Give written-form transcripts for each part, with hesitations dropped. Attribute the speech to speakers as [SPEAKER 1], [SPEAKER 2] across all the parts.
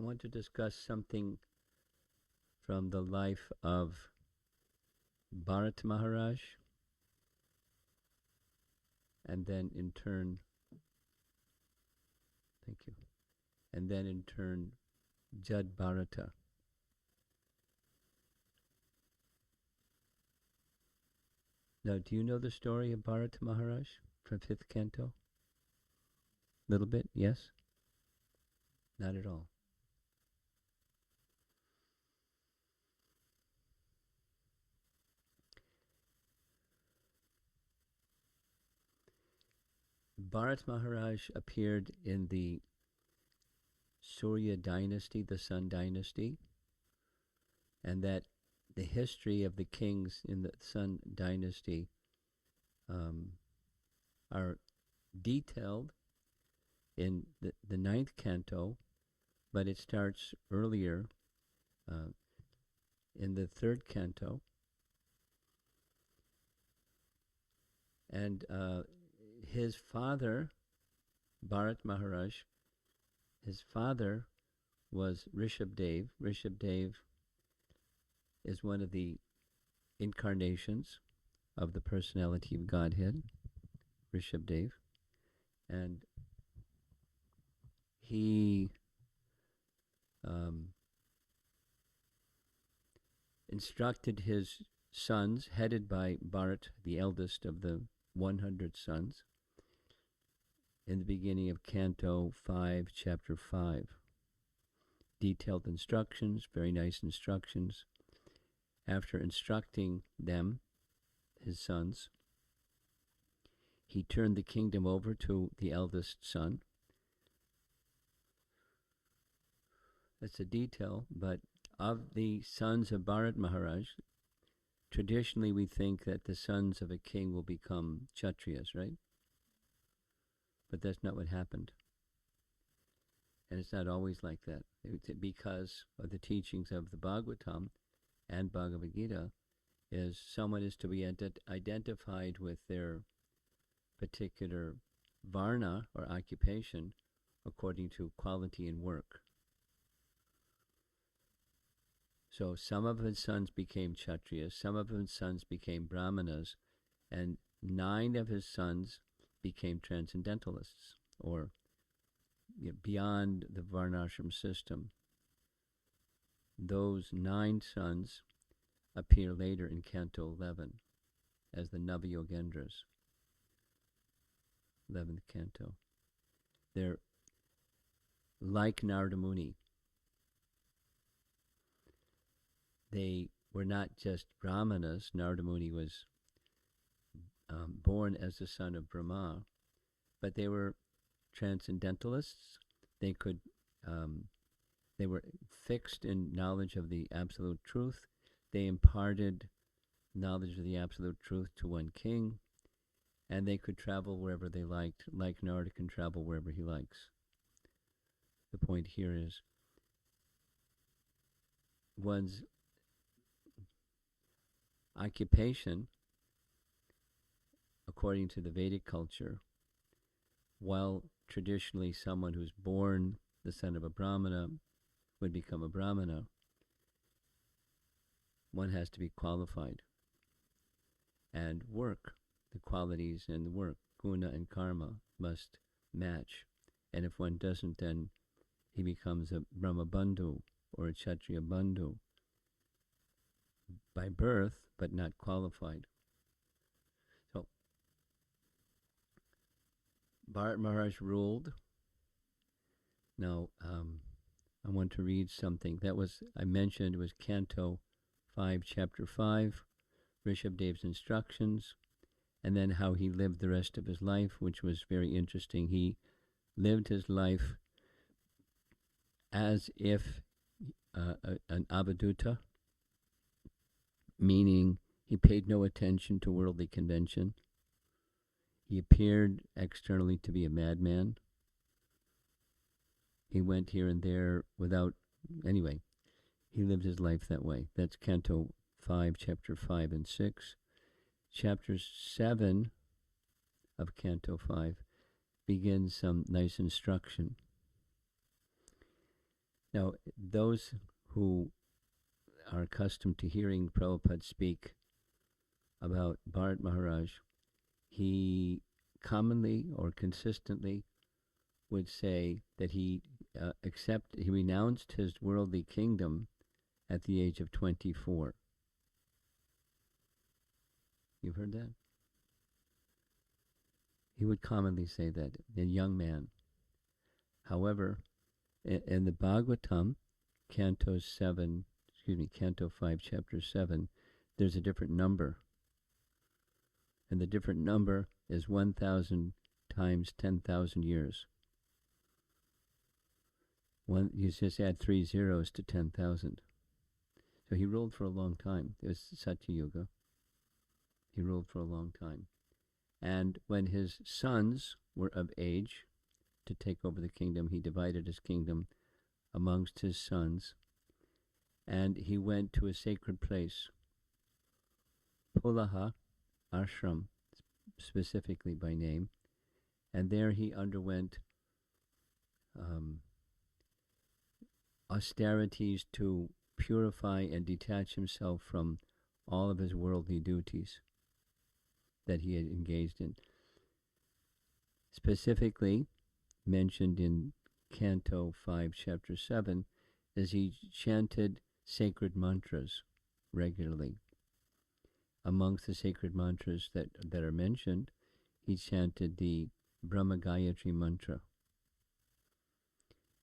[SPEAKER 1] want to discuss something from the life of Bharata Maharaj, and then in turn, thank you, and then in turn, Jad Bharata. Now, do you know the story of Bharata Maharaj from 5th Canto? Little bit, yes? Not at all. Bharata Maharaj appeared in the Surya dynasty, the Sun dynasty, and that the history of the kings in the Sun dynasty are detailed in the 9th canto, but it starts earlier in the 3rd canto. And his father, Bharata Maharaj, his father was Rishabdev. Rishabdev is one of the incarnations of the personality of Godhead, Rishabdev. And he instructed his sons, headed by Bharat, the eldest of the 100 sons, in the beginning of Canto 5, Chapter 5. Detailed instructions, very nice instructions. After instructing them, his sons, he turned the kingdom over to the eldest son. That's a detail, but of the sons of Bharata Maharaj, traditionally we think that the sons of a king will become Kshatriyas, right? But that's not what happened. And it's not always like that. Because of the teachings of the Bhagavatam and Bhagavad Gita, is someone is to be identified with their particular varna or occupation according to quality and work. So some of his sons became Kshatriyas, some of his sons became Brahmanas, and 9 of his sons became transcendentalists, or beyond the varnashram system. Those 9 sons appear later in Canto 11 as the Navayogendras, 11th Canto. They're like Narada Muni. They were not just Brahmanas. Narada Muni was born as the son of Brahma, but they were transcendentalists. They could, they were fixed in knowledge of the absolute truth. They imparted knowledge of the absolute truth to one king, and they could travel wherever they liked, like Narada can travel wherever he likes. The point here is one's occupation, according to the Vedic culture, while traditionally someone who's born the son of a Brahmana would become a Brahmana, one has to be qualified and work. The qualities and the work, guna and karma, must match. And if one doesn't, then he becomes a Brahma Bandhu or a Kshatriya Bandhu by birth, but not qualified. So, Bharata Maharaj ruled. Now, I want to read something. That was, I mentioned, was Canto 5, Chapter 5, Rishabdev's instructions, and then how he lived the rest of his life, which was very interesting. He lived his life as if an avadhuta, meaning he paid no attention to worldly convention. He appeared externally to be a madman. He went here and there without, anyway, he lived his life that way. That's Canto 5, Chapter 5 and 6. Chapter 7 of Canto 5 begins some nice instruction. Now, those who are accustomed to hearing Prabhupada speak about Bharata Maharaj, he commonly or consistently would say that he renounced his worldly kingdom at the age of 24. You've heard that? He would commonly say that, a young man. However, in the Bhagavatam, Canto 5, Chapter 7, there's a different number. And the different number is 1,000 times 10,000 years. You just add 3 zeros to 10,000. So he ruled for a long time. It was Satya Yuga. He ruled for a long time. And when his sons were of age to take over the kingdom, he divided his kingdom amongst his sons. And he went to a sacred place, Pulaha Ashram, specifically by name. And there he underwent austerities to purify and detach himself from all of his worldly duties that he had engaged in. Specifically mentioned in Canto 5, Chapter 7, is he chanted sacred mantras regularly. Amongst the sacred mantras that are mentioned, he chanted the Brahma Gayatri mantra.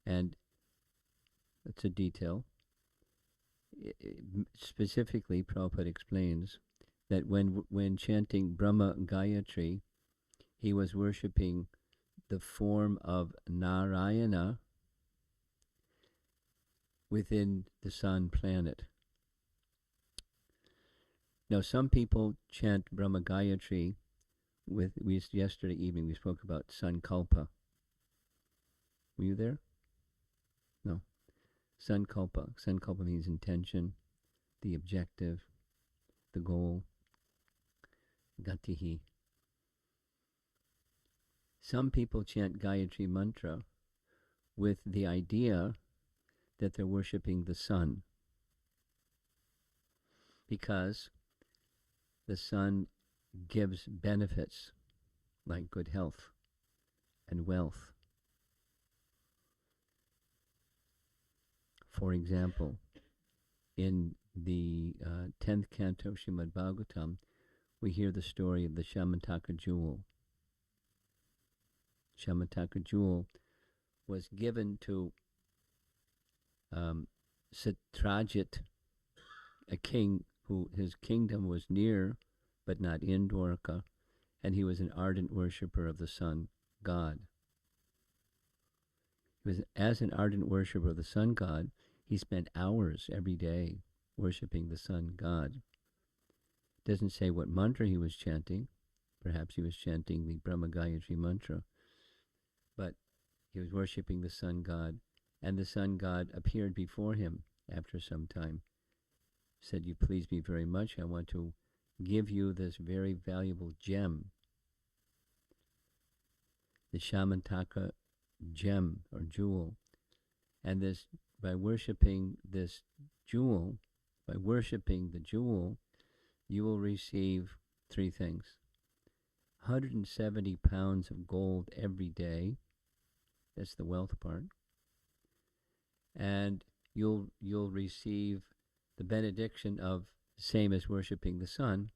[SPEAKER 1] And that's a detail. Specifically, Prabhupada explains that when chanting Brahma Gayatri, he was worshipping the form of Narayana within the sun planet. Now, some people chant Brahma Gayatri yesterday evening we spoke about Sankalpa. Were you there? No. Sankalpa. Sankalpa means intention, the objective, the goal. Gatihi. Some people chant Gayatri mantra with the idea that they're worshipping the sun, because the sun gives benefits like good health and wealth. For example, in the 10th canto of Srimad Bhagavatam, we hear the story of the Shamataka jewel. Shamataka jewel was given to Satrajit, a king who his kingdom was near but not in Dwarka, and he was an ardent worshipper of the sun god. As an ardent worshipper of the sun god, he spent hours every day worshipping the sun god. It doesn't say what mantra he was chanting. Perhaps he was chanting the Brahma Gayatri mantra. But he was worshipping the sun god, and the sun god appeared before him after some time. Said, "You please me very much. I want to give you this very valuable gem, the Shamataka gem or jewel. And this, by worshipping this jewel, by worshipping the jewel, you will receive 3 things. 170 pounds of gold every day. That's the wealth part. And you'll receive the benediction of, same as worshipping the sun,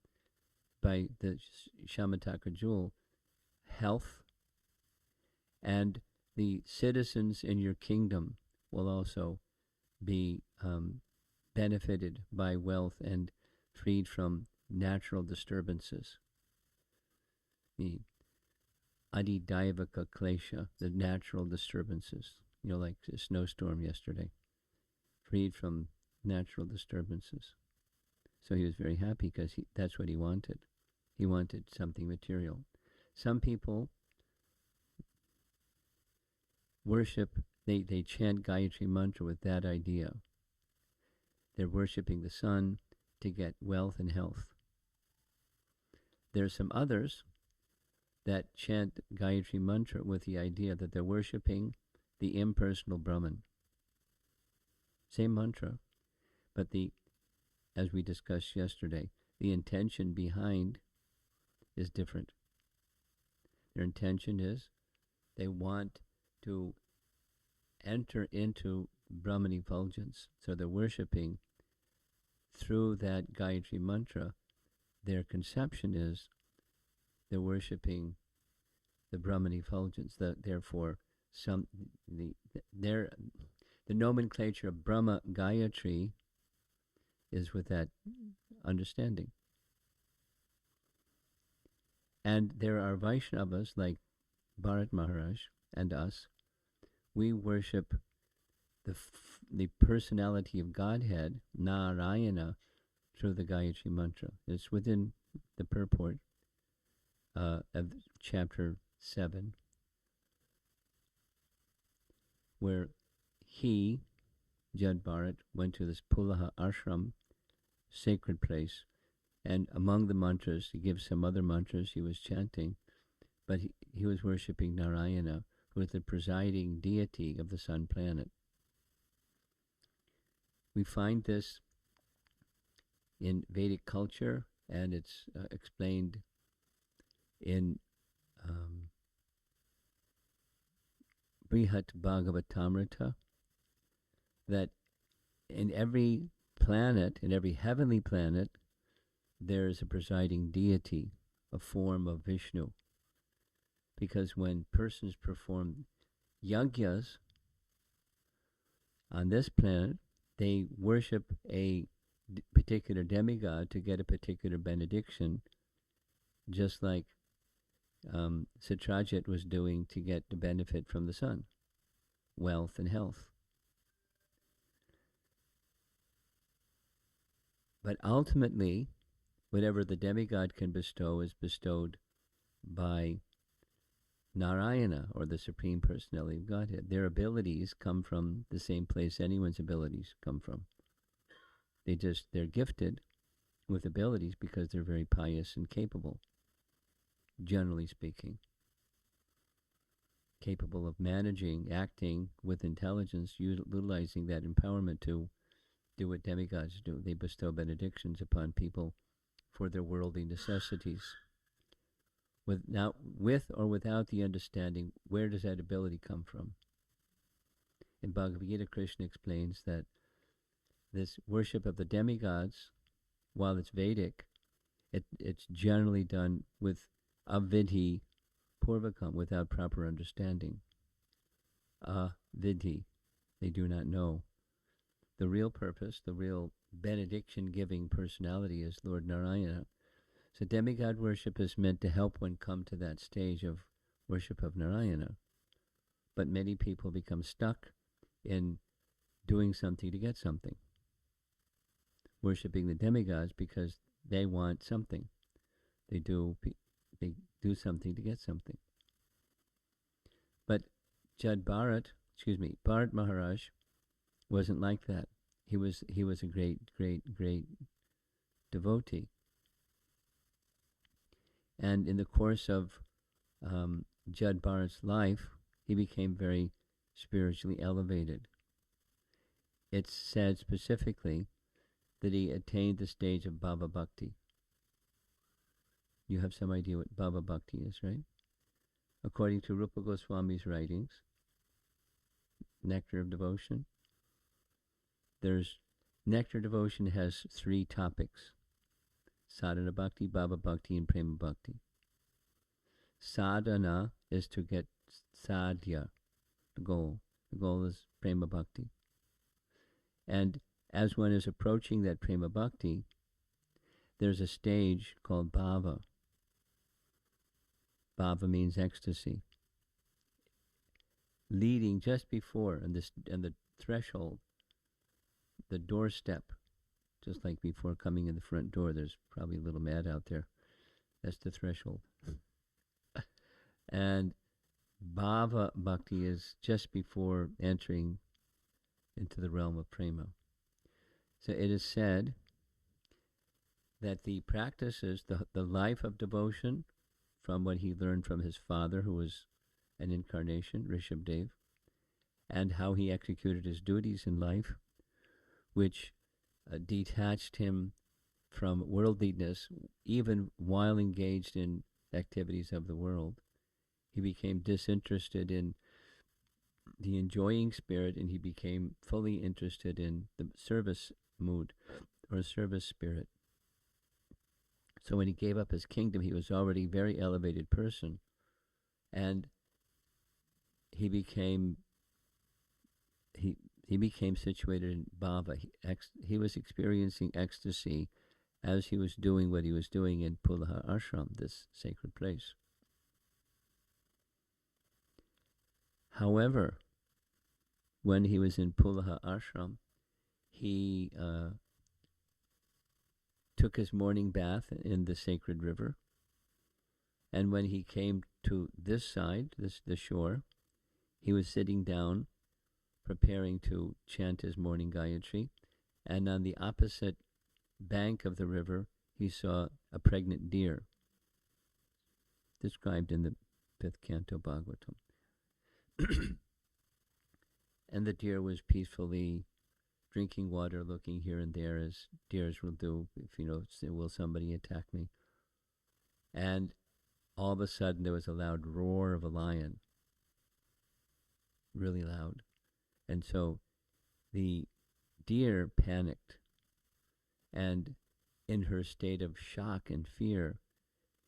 [SPEAKER 1] by the Shamataka jewel, health, and the citizens in your kingdom will also be benefited by wealth and freed from natural disturbances. The Adidaivaka klesha, the natural disturbances, like the snowstorm yesterday, freed from natural disturbances. So he was very happy because that's what he wanted. He wanted something material. Some people worship, they chant Gayatri mantra with that idea. They're worshipping the sun to get wealth and health. There are some others that chant Gayatri mantra with the idea that they're worshipping the impersonal Brahman. Same mantra, but as we discussed yesterday, the intention behind is different. Their intention is they want to enter into Brahman effulgence. So they're worshipping through that Gayatri mantra. Their conception is they're worshipping the Brahman effulgence. Therefore, the nomenclature of Brahma Gayatri is with that understanding. And there are Vaishnavas like Bharata Maharaj and us. We worship the personality of Godhead, Narayana, through the Gayatri mantra. It's within the purport of chapter 7, where he, Jad Bharat, went to this Pulaha ashram, sacred place, and among the mantras, he gives some other mantras he was chanting, but he was worshipping Narayana, who is the presiding deity of the sun planet. We find this in Vedic culture, and it's explained in Brihat Bhagavatamrita, that in every planet, in every heavenly planet, there is a presiding deity, a form of Vishnu. Because when persons perform yagyas on this planet, they worship a particular demigod to get a particular benediction, just like Satrajit was doing to get the benefit from the sun, wealth and health. But ultimately, whatever the demigod can bestow is bestowed by Narayana, or the Supreme Personality of Godhead. Their abilities come from the same place anyone's abilities come from. They're gifted with abilities because they're very pious and capable, generally speaking. Capable of managing, acting with intelligence, utilizing that empowerment to do what demigods do. They bestow benedictions upon people for their worldly necessities. With or without the understanding, where does that ability come from? In Bhagavad Gita, Krishna explains that this worship of the demigods, while it's Vedic, it's generally done with avidhi purvakam, without proper understanding. Avidhi, they do not know. The real purpose, the real benediction-giving personality is Lord Narayana. So demigod worship is meant to help one come to that stage of worship of Narayana. But many people become stuck in doing something to get something. Worshipping the demigods because they want something. They do something to get something. But Bharata Maharaj wasn't like that. He was a great devotee. And in the course of Jad Bharat's life, he became very spiritually elevated. It's said specifically that he attained the stage of Bhava Bhakti. You have some idea what Bhava Bhakti is, right? According to Rupa Goswami's writings, Nectar of Devotion, Nectar Devotion has 3 topics: Sadhana Bhakti, Bhava Bhakti, and Prema Bhakti. Sadhana is to get sadhya, the goal. The goal is Prema Bhakti. And as one is approaching that Prema Bhakti, there's a stage called Bhava. Bhava means ecstasy. Leading just before, and the threshold, the doorstep, just like before coming in the front door, there's probably a little mat out there. That's the threshold. And Bhava Bhakti is just before entering into the realm of Prema. So it is said that the practices, the life of devotion, from what he learned from his father, who was an incarnation, Rishabdev, and how he executed his duties in life, which detached him from worldliness, even while engaged in activities of the world. He became disinterested in the enjoying spirit, and he became fully interested in the service mood or service spirit. So when he gave up his kingdom, he was already a very elevated person, and he became he became situated in bhava. He was experiencing ecstasy as he was doing what he was doing in Pulaha Ashram, this sacred place. However, when he was in Pulaha Ashram, he took his morning bath in the sacred river. And when he came to this side, the shore, he was sitting down, preparing to chant his morning Gayatri. And on the opposite bank of the river, he saw a pregnant deer, described in the 5th Canto Bhagavatam. And the deer was peacefully drinking water, looking here and there, as deers will do if, will somebody attack me. And all of a sudden there was a loud roar of a lion, really loud. And so the deer panicked, and in her state of shock and fear,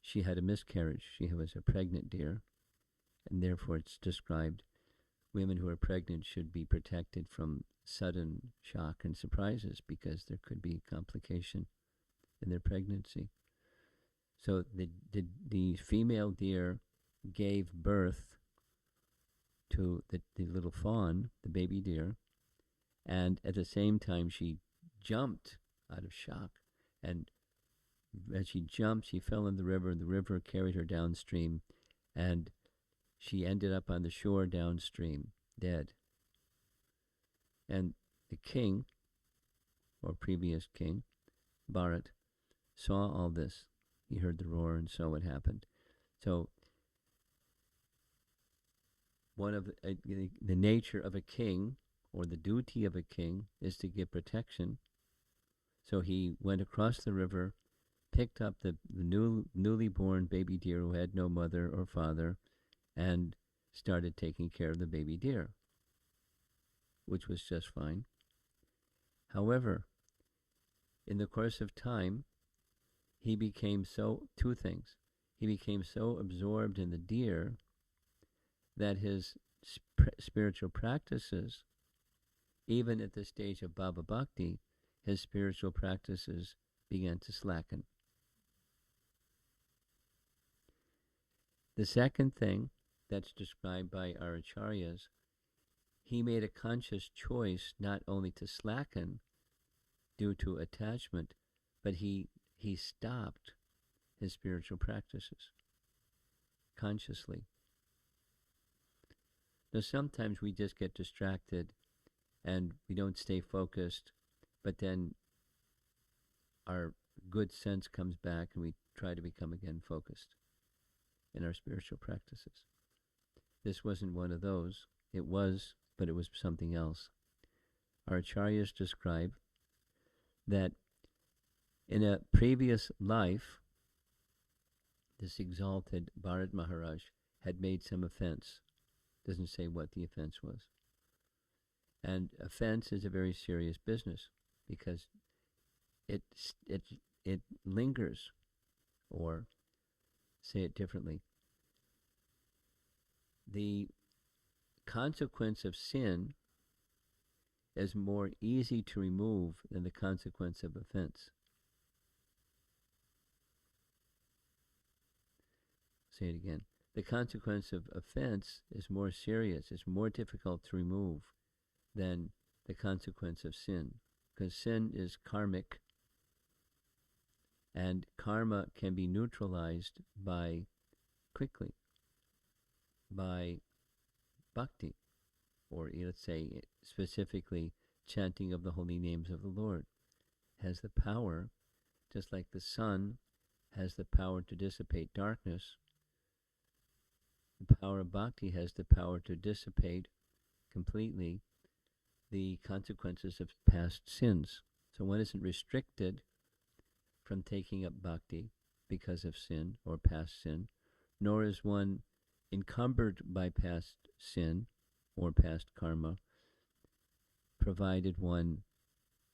[SPEAKER 1] she had a miscarriage. She was a pregnant deer, and therefore it's described women who are pregnant should be protected from sudden shock and surprises, because there could be complication in their pregnancy. So the female deer gave birth to the little fawn, the baby deer, and at the same time she jumped out of shock. And as she jumped, she fell in the river, and the river carried her downstream, and she ended up on the shore downstream, dead. And the king, or previous king, Bharat, saw all this. He heard the roar and saw what happened. So one of the nature of a king, or the duty of a king, is to give protection. So he went across the river, picked up the newly born baby deer who had no mother or father, and started taking care of the baby deer, which was just fine. However, in the course of time, he became two things. He became so absorbed in the deer that his spiritual practices, even at the stage of Bhava Bhakti, his spiritual practices began to slacken. The second thing that's described by our acharyas, he made a conscious choice not only to slacken due to attachment, but he stopped his spiritual practices consciously. Now sometimes we just get distracted and we don't stay focused, but then our good sense comes back and we try to become again focused in our spiritual practices. This wasn't one of those. It was, but it was something else. Our acharyas describe that in a previous life, this exalted Bharata Maharaj had made some offense. Doesn't say what the offense was. And offense is a very serious business, because it lingers. Or say it differently, the consequence of sin is more easy to remove than the consequence of offense. Say it again. The consequence of offense is more serious, it's more difficult to remove than the consequence of sin, because sin is karmic, and karma can be neutralized quickly by bhakti, or let's say specifically chanting of the holy names of the Lord. Has the power, just like the sun has the power to dissipate darkness, the power of bhakti has the power to dissipate completely the consequences of past sins. So one isn't restricted from taking up bhakti because of sin or past sin, nor is one encumbered by past sin or past karma, provided one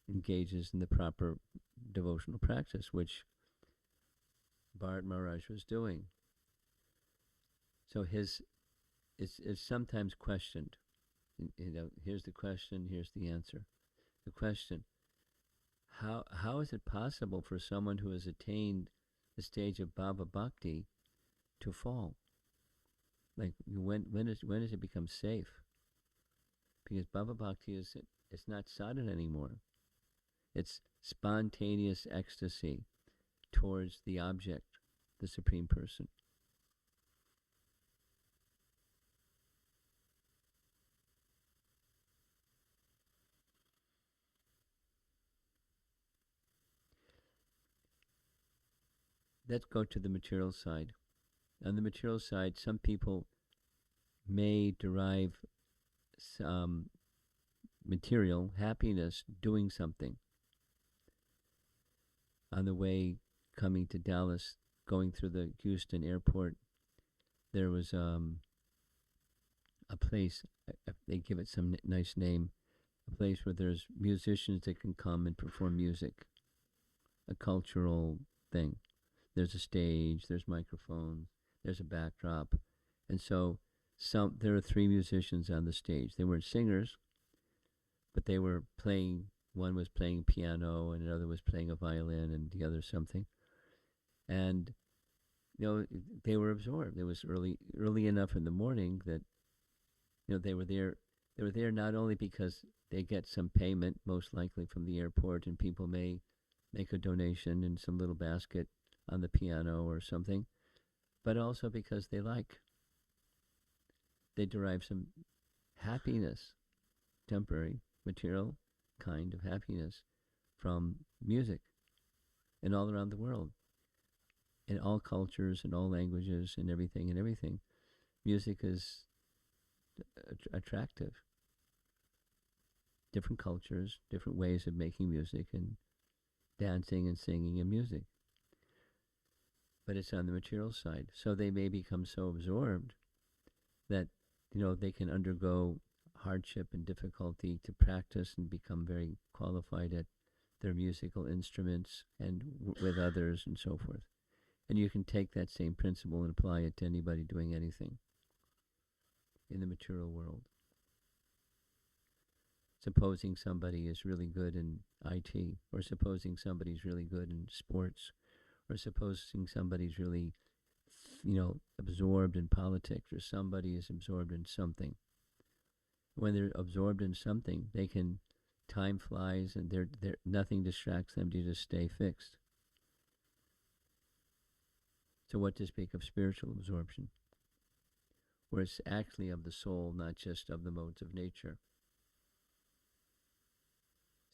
[SPEAKER 1] engages in the proper devotional practice, which Bharata Maharaj was doing. So it's sometimes questioned. Here's the question, here's the answer. The question: how is it possible for someone who has attained the stage of Bhava Bhakti to fall? Like when does it become safe? Because Bhava Bhakti it's not sadhana anymore. It's spontaneous ecstasy towards the object, the Supreme Person. Let's go to the material side. On the material side, some people may derive some material happiness doing something. On the way coming to Dallas, going through the Houston airport, there was a place, they give it some nice name, a place where there's musicians that can come and perform music, a cultural thing. There's a stage, there's microphones, there's a backdrop. And so there are 3 musicians on the stage. They weren't singers, but they were playing. One was playing piano, and another was playing a violin, and the other something. And they were absorbed. It was early enough in the morning that they were there. They were there not only because they get some payment, most likely from the airport, and people may make a donation in some little basket on the piano or something, but also because they derive some happiness, temporary, material kind of happiness from music, and all around the world, in all cultures and all languages and everything. Music is attractive. Different cultures, different ways of making music and dancing and singing and music. But it's on the material side. So they may become so absorbed that they can undergo hardship and difficulty to practice and become very qualified at their musical instruments and with others and so forth. And you can take that same principle and apply it to anybody doing anything in the material world. Supposing somebody is really good in IT, or supposing somebody's really good in sports, or supposing somebody's really, absorbed in politics, or somebody is absorbed in something. When they're absorbed in something, time flies, and nothing distracts them to just stay fixed. So what to speak of spiritual absorption, where it's actually of the soul, not just of the modes of nature.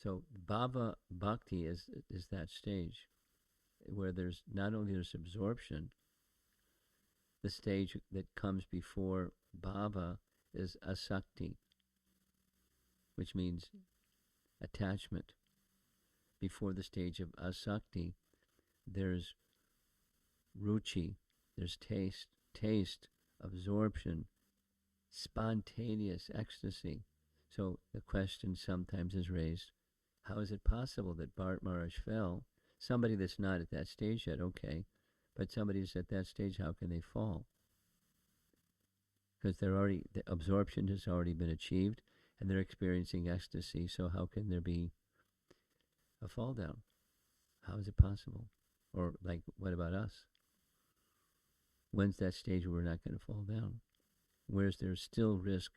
[SPEAKER 1] So Bhava Bhakti is that stage where there's not only there's absorption. The stage that comes before Bhava is Asakti, which means attachment. Before the stage of Asakti, there's Ruchi, there's taste, absorption, spontaneous ecstasy. So the question sometimes is raised, how is it possible that Bharata Maharaj fell? Somebody that's not at that stage yet, okay, but somebody who's at that stage, how can they fall? Because the absorption has already been achieved, and they're experiencing ecstasy, so how can there be a fall down? How is it possible? Or what about us? When's that stage where we're not going to fall down? Whereas there's still risk.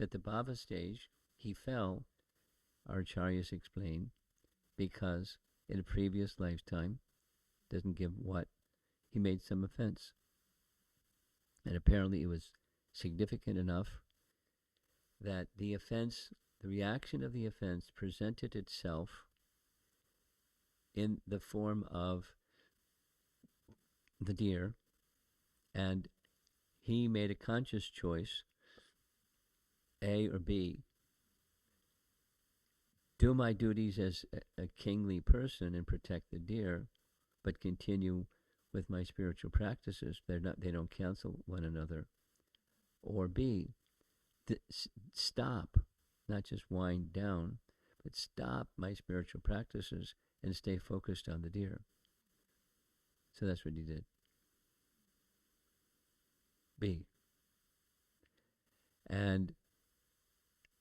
[SPEAKER 1] At the Bhava stage, he fell, our acharyas explain, because in a previous lifetime, doesn't give what, he made some offense. And apparently it was significant enough that the reaction of the offense presented itself in the form of the deer, and he made a conscious choice, A or B, do my duties as a kingly person and protect the deer, but continue with my spiritual practices. They don't cancel one another. Or B, stop, not just wind down, but stop my spiritual practices and stay focused on the deer. So that's what he did. B. And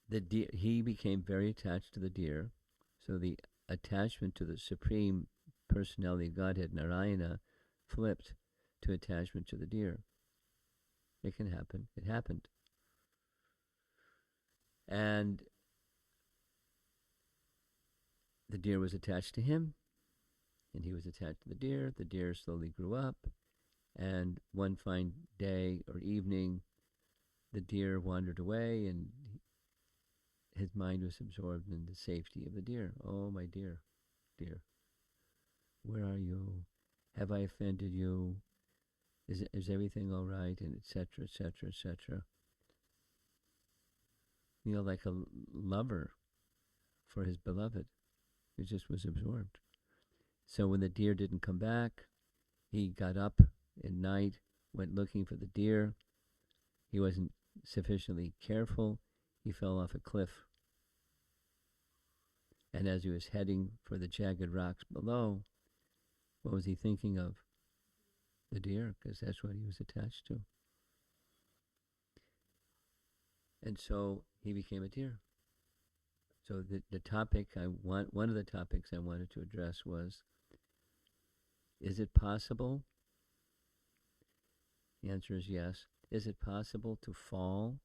[SPEAKER 1] the deer, he became very attached to the deer. So the attachment to the Supreme Personality of Godhead, Narayana, flipped to attachment to the deer. It can happen. It happened. And the deer was attached to him, and he was attached to the deer. The deer slowly grew up, and one fine day or evening, the deer wandered away, and his mind was absorbed in the safety of the deer. Oh, my dear, dear, where are you? Have I offended you? Is everything all right? And etc., etc., etc. You know, like a lover for his beloved, who just was absorbed. So when the deer didn't come back, he got up at night, went looking for the deer. He wasn't sufficiently careful. He fell off a cliff. And as he was heading for the jagged rocks below, what was he thinking of? The deer, because that's what he was attached to. And so he became a deer. So the topic one of the topics I wanted to address was, is it possible? The answer is yes. Is it possible to fall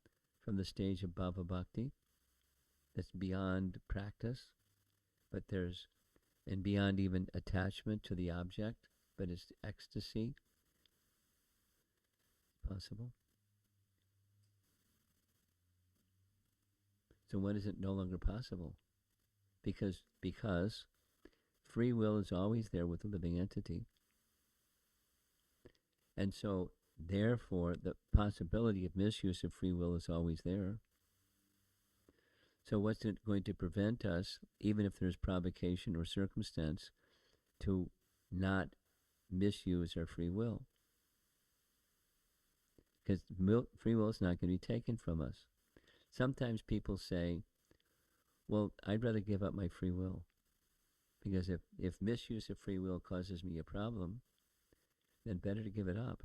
[SPEAKER 1] from the stage of bhava bhakti? That's beyond practice, but and beyond even attachment to the object, but it's ecstasy. Possible. So when is it no longer possible? Because free will is always there with the living entity. And so, therefore, the possibility of misuse of free will is always there. So what's it going to prevent us, even if there's provocation or circumstance, to not misuse our free will? Because free will is not going to be taken from us. Sometimes people say, well, I'd rather give up my free will. Because if misuse of free will causes me a problem, then better to give it up.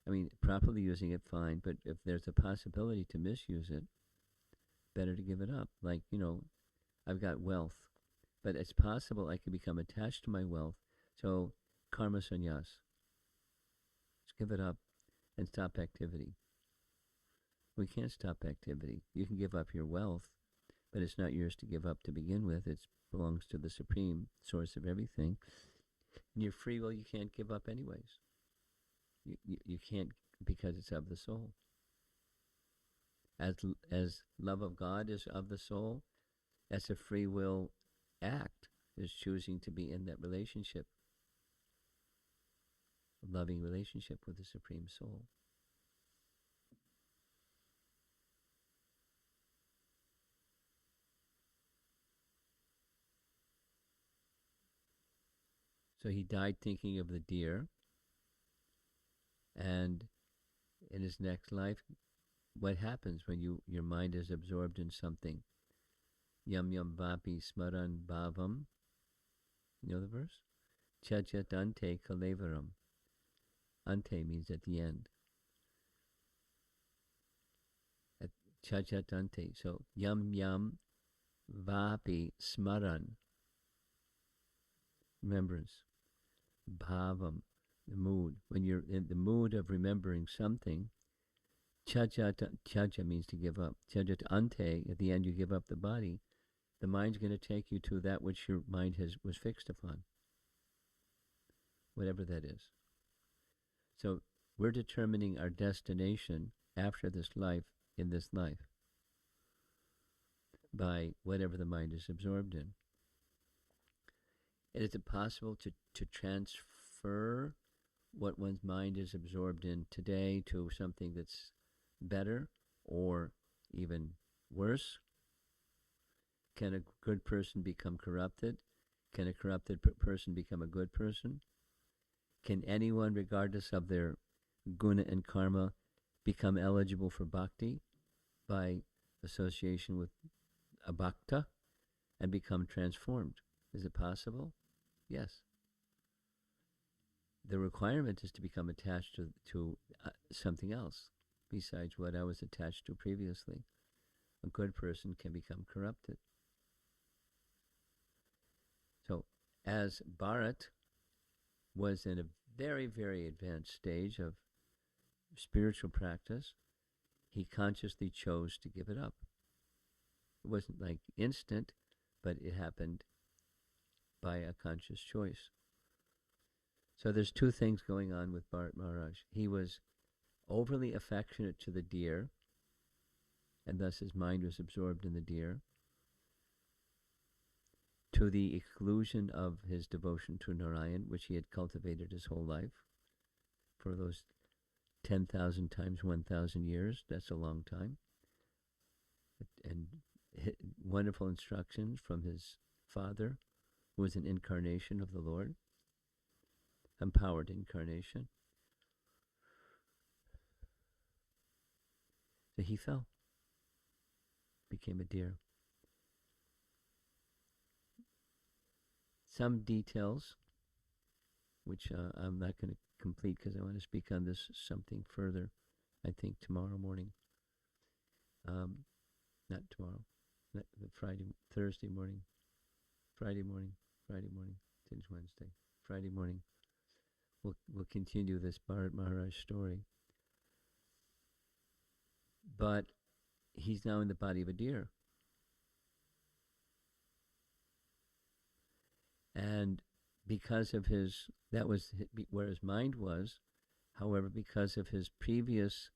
[SPEAKER 1] I mean, properly using it, fine, but if there's a possibility to misuse it, better to give it up. Like, I've got wealth, but it's possible I could become attached to my wealth. So, karma sannyas. Just give it up and stop activity. We can't stop activity. You can give up your wealth, but it's not yours to give up to begin with. It belongs to the supreme source of everything. And your free will you can't give up anyways. You can't, because it's of the soul. As love of God is of the soul, as a free will act is choosing to be in that relationship, a loving relationship with the Supreme Soul. So he died thinking of the deer, and in his next life, what happens when your mind is absorbed in something? Yam yam vapi smaran bhavam. You know the verse? Chajat ante kalevaram. Ante means at the end. At chajat ante. So yam yam vapi smaran. Remembrance. Bhavam. The mood. When you're in the mood of remembering something, chaja means to give up. Chajat ante, at the end you give up the body. The mind's going to take you to that which your mind was fixed upon. Whatever that is. So we're determining our destination after this life, in this life, by whatever the mind is absorbed in. And is it possible to transfer what one's mind is absorbed in today to something that's better or even worse? Can a good person become corrupted? Can a corrupted person become a good person? Can anyone, regardless of their guna and karma, become eligible for bhakti by association with a bhakta and become transformed? Is it possible? Yes. The requirement is to become attached to something else besides what I was attached to previously. A good person can become corrupted. So, as Bharat was in a very, very advanced stage of spiritual practice, he consciously chose to give it up. It wasn't like instant, but it happened by a conscious choice. So there's two things going on with Bharata Maharaj. He was overly affectionate to the deer, and thus his mind was absorbed in the deer, to the exclusion of his devotion to Narayan, which he had cultivated his whole life for those 10,000 times 1,000 years. That's a long time. And wonderful instructions from his father, who was an incarnation of the Lord, empowered incarnation. So he fell, became a deer. Some details, which I'm not going to complete because I want to speak on this something further, I think tomorrow morning. Not tomorrow, not Thursday morning, Friday morning. Today's Wednesday. Friday morning, we'll continue this Bharata Maharaj story. But he's now in the body of a deer. And because of that was where his mind was. However, because of his previous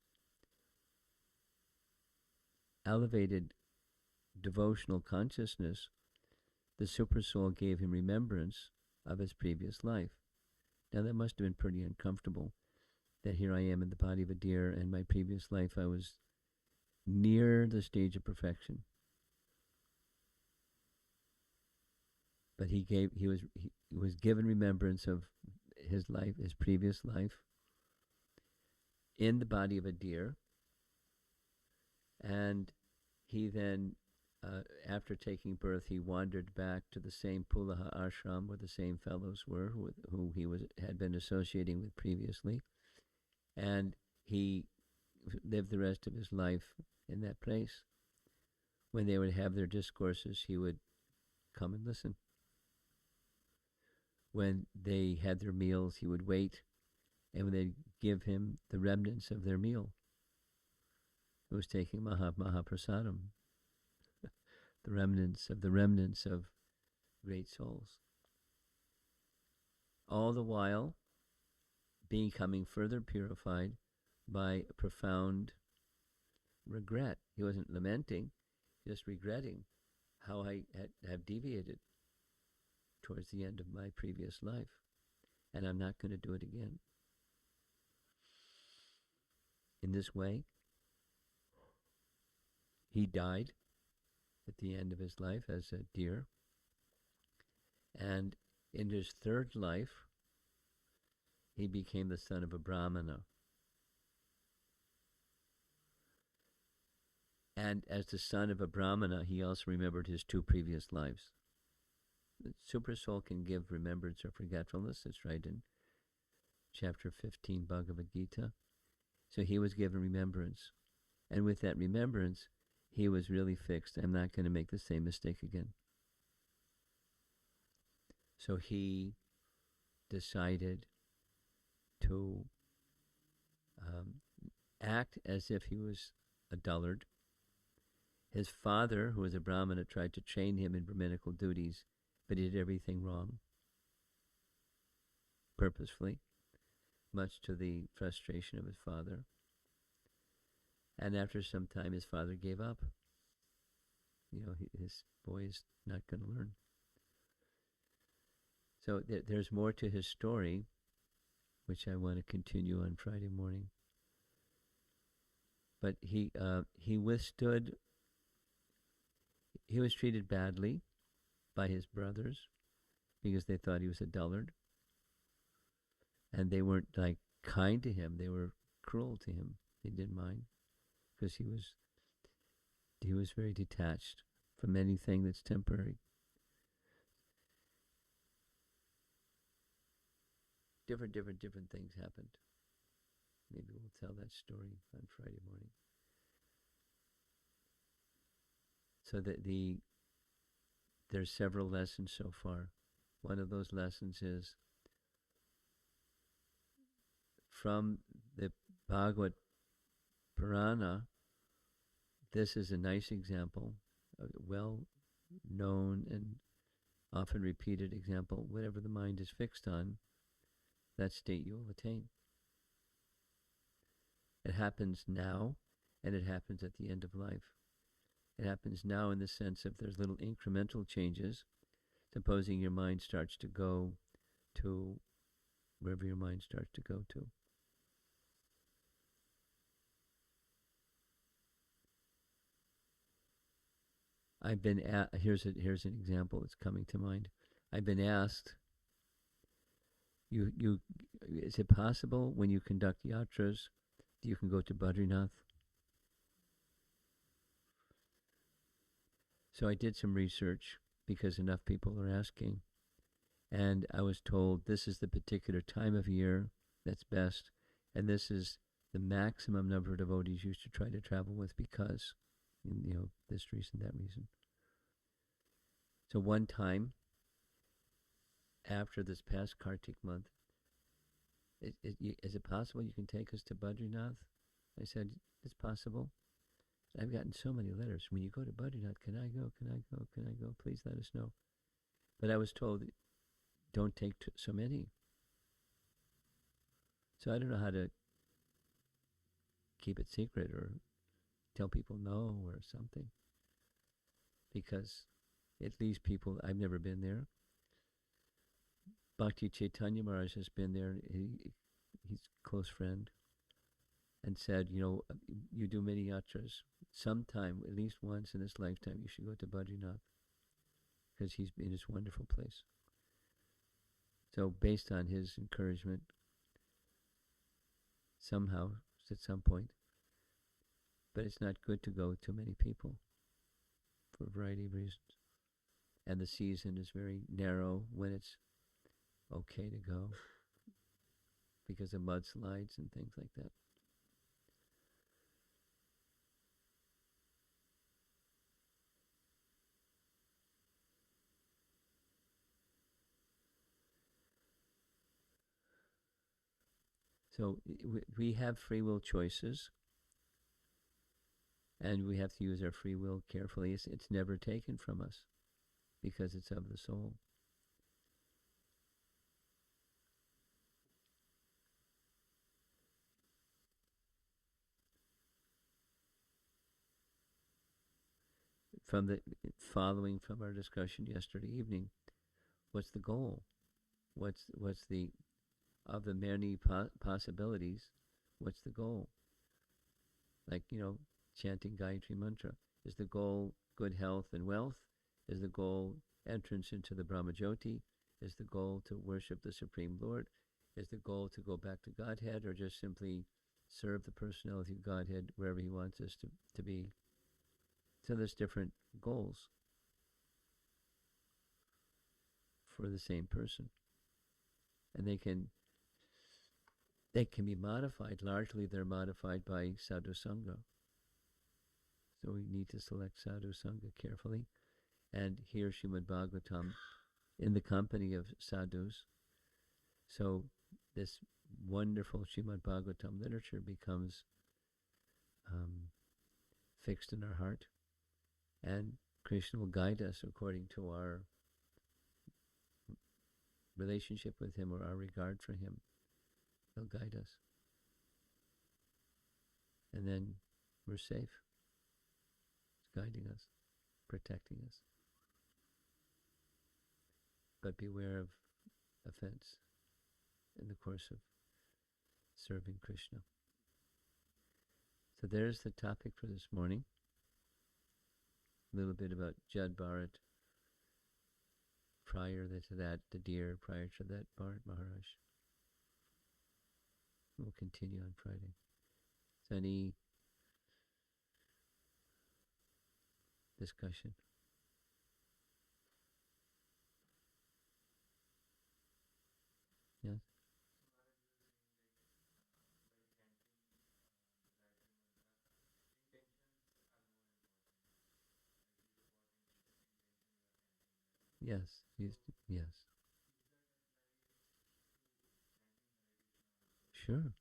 [SPEAKER 1] elevated devotional consciousness, the Supersoul gave him remembrance of his previous life. Now that must have been pretty uncomfortable, that here I am in the body of a deer, and my previous life I was near the stage of perfection. But he was given remembrance of his life, his previous life, in the body of a deer. And he then, after taking birth, he wandered back to the same Pulaha ashram where the same fellows were who he had been associating with previously. And he lived the rest of his life in that place. When they would have their discourses, he would come and listen. When they had their meals, he would wait, and when they'd give him the remnants of their meal, it was taking Mahaprasadam, the remnants of great souls. All the while becoming further purified by profound regret. He wasn't lamenting, just regretting how I have deviated towards the end of my previous life, and I'm not going to do it again. In this way, he died at the end of his life as a deer, and in his third life, he became the son of a Brahmana. And as the son of a Brahmana, he also remembered his two previous lives. The Supersoul can give remembrance or forgetfulness. It's right in chapter 15 Bhagavad Gita. So he was given remembrance. And with that remembrance, he was really fixed. I'm not going to make the same mistake again. So he decided to act as if he was a dullard. His father, who was a Brahmana, tried to train him in Brahminical duties, but he did everything wrong, purposefully, much to the frustration of his father. And after some time, his father gave up. His boy is not going to learn. So there's more to his story, which I want to continue on Friday morning. But he withstood he was treated badly by his brothers because they thought he was a dullard, and they weren't like kind to him. They were cruel to him. They didn't mind because he was very detached from anything that's temporary. Different things happened. Maybe we'll tell that story on Friday morning. So there's several lessons so far. One of those lessons is from the Bhagavad Purana. This is a nice example, a well-known and often repeated example. Whatever the mind is fixed on, that state you will attain. It happens now, and it happens at the end of life. It happens now in the sense of there's little incremental changes. Supposing your mind starts to go to wherever your mind starts to go to. I've been here's an example that's coming to mind. I've been asked, is it possible when you conduct yatras, you can go to Badrinath? So I did some research because enough people are asking, and I was told this is the particular time of year that's best, and this is the maximum number of devotees you should try to travel with because, this reason, that reason. So one time, after this past Kartik month, is it possible you can take us to Badrinath? I said, it's possible. I've gotten so many letters. When you go to Badrinath, can I go? Can I go? Can I go? Please let us know. But I was told, don't take so many. So I don't know how to keep it secret or tell people no or something. Because it leaves people, I've never been there. Bhakti Chaitanya Maharaj has been there. He's a close friend. And said, you do many yatras. Sometime, at least once in this lifetime, you should go to Badrinath. Because he's in this wonderful place. So based on his encouragement, somehow, at some point, but it's not good to go too many people for a variety of reasons. And the season is very narrow when it's okay to go because of mudslides and things like that. So we have free will choices, and we have to use our free will carefully. It's never taken from us because it's of the soul. Following from our discussion yesterday evening, what's the goal? What's the of the many possibilities? What's the goal? Like chanting Gayatri mantra. Is the goal good health and wealth? Is the goal entrance into the Brahmajyoti? Is the goal to worship the Supreme Lord? Is the goal to go back to Godhead, or just simply serve the personality of Godhead wherever He wants us to be? So there's different goals for the same person. And they can be modified. Largely they're modified by sadhu sangha. So we need to select sadhu sangha carefully and hear Srimad Bhagavatam in the company of sadhus. So this wonderful Srimad Bhagavatam literature becomes fixed in our heart, and Krishna will guide us according to our relationship with Him or our regard for Him. He'll guide us. And then we're safe. It's guiding us, protecting us. But beware of offense in the course of serving Krishna. So there's the topic for this morning. a little bit about Jad Bharat. Prior to that, the deer. Prior to that, Bharata Maharaj. We'll continue on Friday. Is there any discussion? Yes. Yes. Yes. Sure.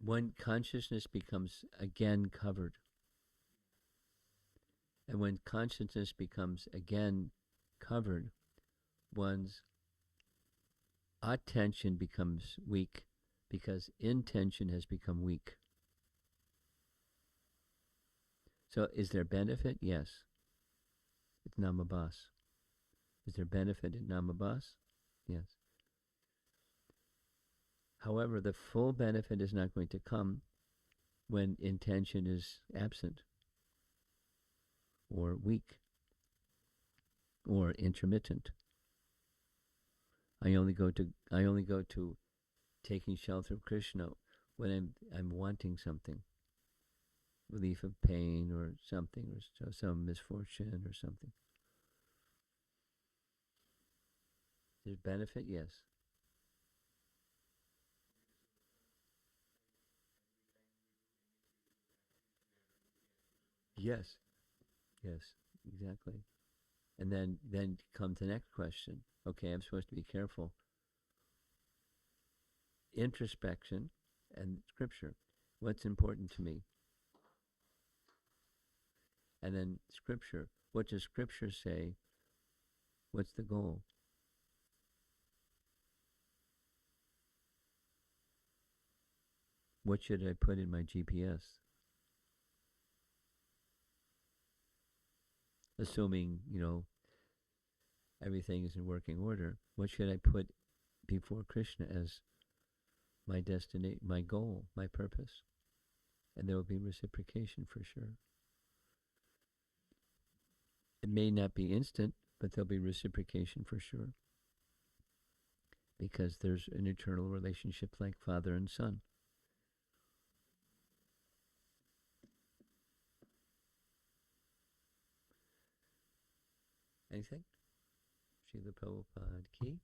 [SPEAKER 1] When consciousness becomes again covered, and when consciousness becomes again covered, one's attention becomes weak because intention has become weak. So is there benefit? Yes. It's namabhas. Is there benefit in namabhas? Yes. However, the full benefit is not going to come when intention is absent or weak or intermittent. I only go to taking shelter of Krishna when I'm wanting something, relief of pain or something, or some misfortune or something. There's benefit, yes. Yes. Yes, exactly. And then comes the next question. Okay, I'm supposed to be careful. Introspection and scripture. What's important to me? And then scripture. What does scripture say? What's the goal? What should I put in my GPS? Assuming, everything is in working order, what should I put before Krishna as my destiny, my goal, my purpose? And there will be reciprocation for sure. It may not be instant, but there'll be reciprocation for sure. Because there's an eternal relationship like father and son. Anything? Srila Prabhupada ki